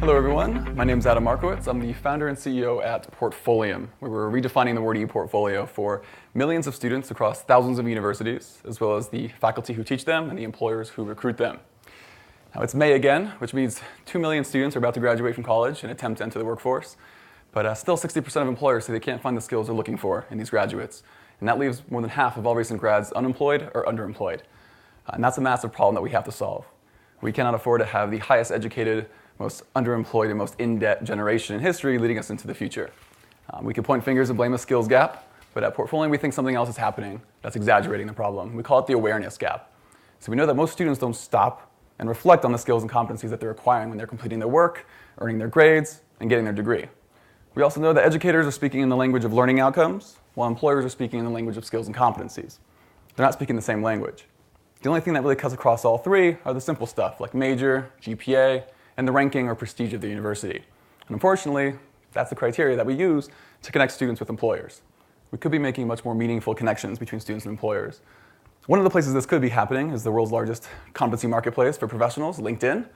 Hello everyone, my name is Adam Markowitz. I'm the founder and CEO at Portfolium, where we're redefining the word e-portfolio for millions of students across thousands of universities, as well as the faculty who teach them and the employers who recruit them. Now it's May again, which means 2 million students are about to graduate from college and attempt to enter the workforce, but still 60% of employers say they can't find the skills they're looking for in these graduates. And that leaves more than half of all recent grads unemployed or underemployed. And that's a massive problem that we have to solve. We cannot afford to have the highest educated, most underemployed, and most in-debt generation in history leading us into the future. We could point fingers and blame a skills gap, but at Portfolio we think something else is happening that's exaggerating the problem. We call it the awareness gap. So we know that most students don't stop and reflect on the skills and competencies that they're acquiring when they're completing their work, earning their grades, and getting their degree. We also know that educators are speaking in the language of learning outcomes, while employers are speaking in the language of skills and competencies. They're not speaking the same language. The only thing that really cuts across all three are the simple stuff, like major, GPA, and the ranking or prestige of the university. And unfortunately, that's the criteria that we use to connect students with employers. We could be making much more meaningful connections between students and employers. One of the places this could be happening is the world's largest competency marketplace for professionals, LinkedIn.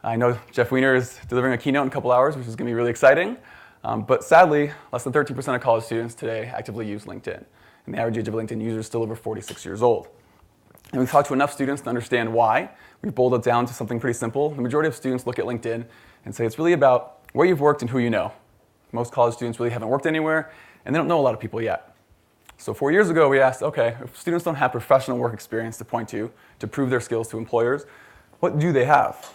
I know Jeff Weiner is delivering a keynote in a couple hours, which is going to be really exciting. But sadly, less than 13% of college students today actively use LinkedIn. And the average age of LinkedIn users is still over 46 years old. And we've talked to enough students to understand why. We've boiled it down to something pretty simple. The majority of students look at LinkedIn and say it's really about where you've worked and who you know. Most college students really haven't worked anywhere, and they don't know a lot of people yet. So 4 years ago, we asked, okay, if students don't have professional work experience to point to prove their skills to employers, what do they have?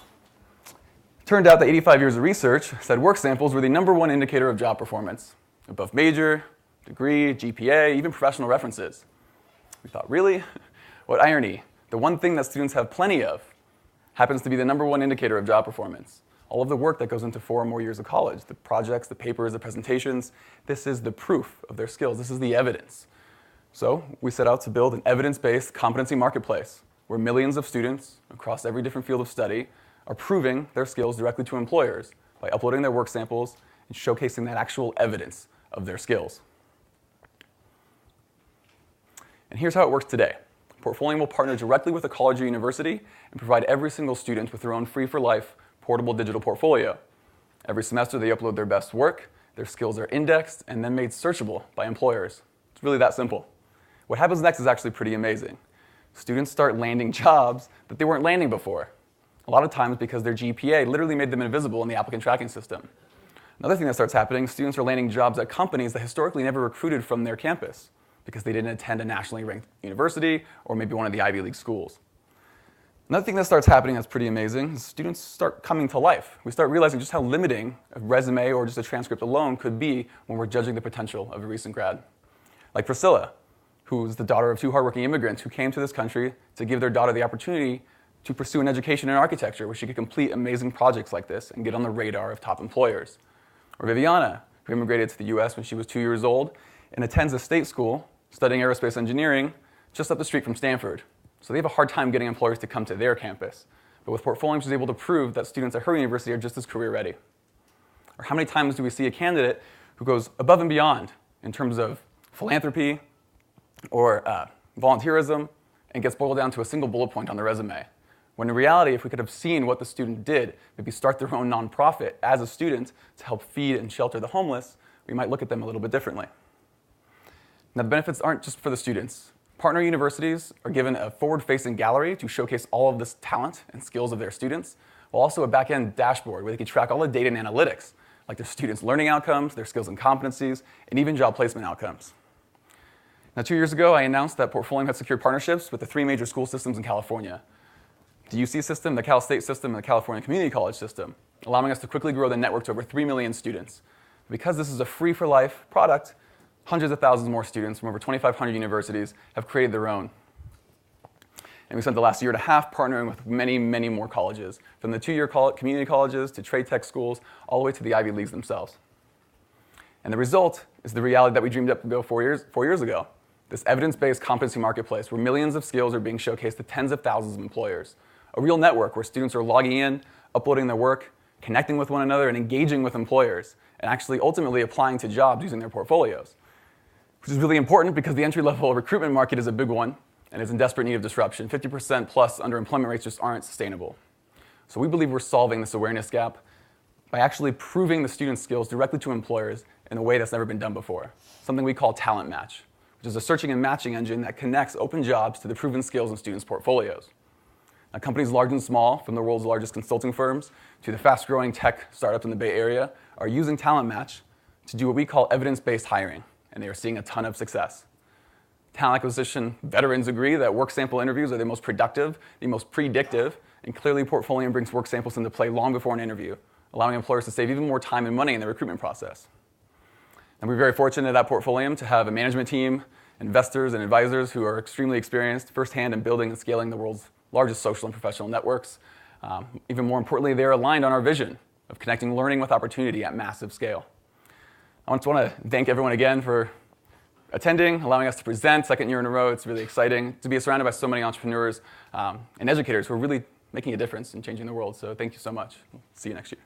It turned out that 85 years of research said work samples were the #1 indicator of job performance, above major, degree, GPA, even professional references. We thought, really? What irony. The one thing that students have plenty of happens to be the #1 indicator of job performance. All of the work that goes into 4 or more years of college, the projects, the papers, the presentations, this is the proof of their skills. This is the evidence. So we set out to build an evidence-based competency marketplace where millions of students across every different field of study are proving their skills directly to employers by uploading their work samples and showcasing that actual evidence of their skills. And here's how it works today. Portfolio will partner directly with a college or university and provide every single student with their own free-for-life portable digital portfolio. Every semester they upload their best work, their skills are indexed, and then made searchable by employers. It's really that simple. What happens next is actually pretty amazing. Students start landing jobs that they weren't landing before. A lot of times because their GPA literally made them invisible in the applicant tracking system. Another thing that starts happening, students are landing jobs at companies that historically never recruited from their campus because they didn't attend a nationally ranked university or maybe one of the Ivy League schools. Another thing that starts happening that's pretty amazing is students start coming to life. We start realizing just how limiting a resume or just a transcript alone could be when we're judging the potential of a recent grad. Like Priscilla, who is the daughter of 2 hardworking immigrants who came to this country to give their daughter the opportunity to pursue an education in architecture where she could complete amazing projects like this and get on the radar of top employers. Or Viviana, who immigrated to the US when she was 2 years old and attends a state school studying aerospace engineering just up the street from Stanford. So they have a hard time getting employers to come to their campus. But with Portfolio, she's able to prove that students at her university are just as career ready. Or how many times do we see a candidate who goes above and beyond in terms of philanthropy or volunteerism and gets boiled down to a single bullet point on their resume? When in reality, if we could have seen what the student did, maybe start their own nonprofit as a student to help feed and shelter the homeless, we might look at them a little bit differently. Now, the benefits aren't just for the students. Partner universities are given a forward-facing gallery to showcase all of this talent and skills of their students, while also a back-end dashboard where they can track all the data and analytics, like their students' learning outcomes, their skills and competencies, and even job placement outcomes. Now, 2 years ago, I announced that Portfolio had secured partnerships with the 3 major school systems in California: the UC system, the Cal State system, and the California Community College system, allowing us to quickly grow the network to over 3 million students. Because this is a free-for-life product, hundreds of thousands more students from over 2,500 universities have created their own. And we spent the last year and a half partnering with many, many more colleges, from the 2-year community colleges to trade tech schools, all the way to the Ivy Leagues themselves. And the result is the reality that we dreamed up 4 years ago. This evidence-based competency marketplace where millions of skills are being showcased to tens of thousands of employers. A real network where students are logging in, uploading their work, connecting with one another, and engaging with employers, and actually ultimately applying to jobs using their portfolios. Which is really important because the entry-level recruitment market is a big one and is in desperate need of disruption. 50% plus underemployment rates just aren't sustainable. So we believe we're solving this awareness gap by actually proving the students' skills directly to employers in a way that's never been done before, something we call Talent Match, which is a searching and matching engine that connects open jobs to the proven skills in students' portfolios. Now, companies large and small, from the world's largest consulting firms to the fast-growing tech startups in the Bay Area, are using Talent Match to do what we call evidence-based hiring, and they are seeing a ton of success. Talent acquisition veterans agree that work sample interviews are the most productive, the most predictive, and clearly Portfolium brings work samples into play long before an interview, allowing employers to save even more time and money in the recruitment process. And we're very fortunate at Portfolium to have a management team, investors, and advisors who are extremely experienced firsthand in building and scaling the world's largest social and professional networks. Even more importantly, they're aligned on our vision of connecting learning with opportunity at massive scale. I just want to thank everyone again for attending, allowing us to present second year in a row. It's really exciting to be surrounded by so many entrepreneurs and educators who are really making a difference in changing the world. So thank you so much. See you next year.